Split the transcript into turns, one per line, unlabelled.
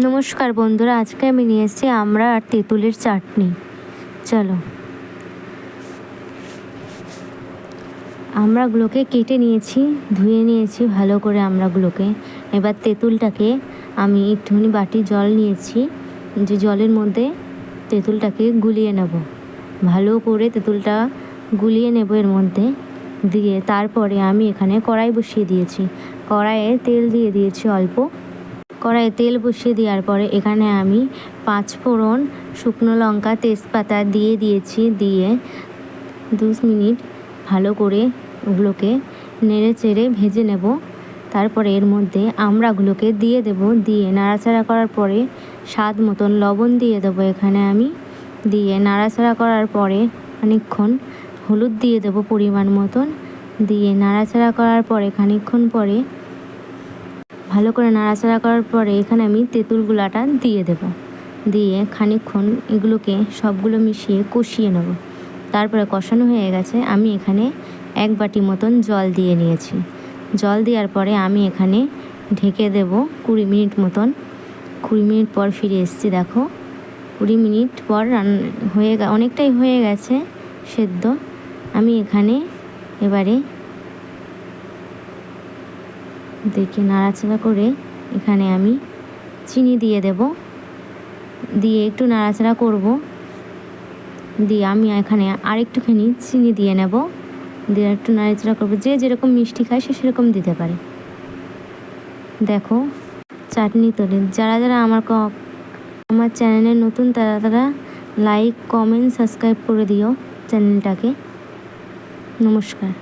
নমস্কার বন্ধুরা, আজকে আমি নিয়ে এসেছি আমড়া আর তেঁতুলের চাটনি। চলো, আমড়াগুলোকে কেটে নিয়েছি, ধুয়ে নিয়েছি ভালো করে আমড়াগুলোকে। এবার তেঁতুলটাকে আমি একটুখানি বাটি জল নিয়েছি, যে জলের মধ্যে তেঁতুলটাকে গুলিয়ে নেব। ভালো করে তেঁতুলটা গুলিয়ে নেব এর মধ্যে দিয়ে তারপরে আমি এখানে কড়াই বসিয়ে দিয়েছি। কড়াইয়ে তেল দিয়ে দিয়েছি অল্প। কড়াইয়ে তেল বসিয়ে দেওয়ার পরে এখানে আমি 5 ফোড়ন, শুকনো লঙ্কা, তেজপাতা দিয়ে দিয়েছি। দিয়ে 2 মিনিট ভালো করে ওগুলোকে নেড়ে চেড়ে ভেজে নেব। তারপরে এর মধ্যে আমড়াগুলোকে দিয়ে দেব। দিয়ে নাড়াচাড়া করার পরে স্বাদ মতন লবণ দিয়ে দেবো এখানে আমি। দিয়ে নাড়াচাড়া করার পরে খানিকক্ষণ হলুদ দিয়ে দেবো পরিমাণ মতন। দিয়ে নাড়াচাড়া করার পরে খানিকক্ষণ পরে ভালো করে নাড়াচাড়া করার পরে এখানে আমি তেঁতুল গুলাটা দিয়ে দেব। দিয়ে খানিকক্ষণ এগুলোকে সবগুলো মিশিয়ে কষিয়ে নেব। তারপরে কষানো হয়ে গেছে, আমি এখানে 1 বাটি মতন জল দিয়ে নিয়েছি। জল দেওয়ার পরে আমি এখানে ঢেকে দেব 20 মিনিট মতন। 20 মিনিট পর ফিরে এসেছি, দেখো 20 মিনিট পর অনেকটাই হয়ে গেছে সেদ্ধ। আমি এখানে এবারে দেখে নাড়াচাড়া করে এখানে আমি চিনি দিয়ে দেব। দিয়ে একটু নাড়াচাড়া করব। দিয়ে আমি এখানে আরেকটুখানি চিনি দিয়ে নেব। দিয়ে একটু নাড়াচাড়া করব। যে যেরকম মিষ্টি খায় সে সেরকম দিতে পারে। দেখো চাটনি তৈরি। যারা যারা আমার চ্যানেলে নতুন তারা লাইক, কমেন্ট, সাবস্ক্রাইব করে দিও চ্যানেলটাকে। নমস্কার।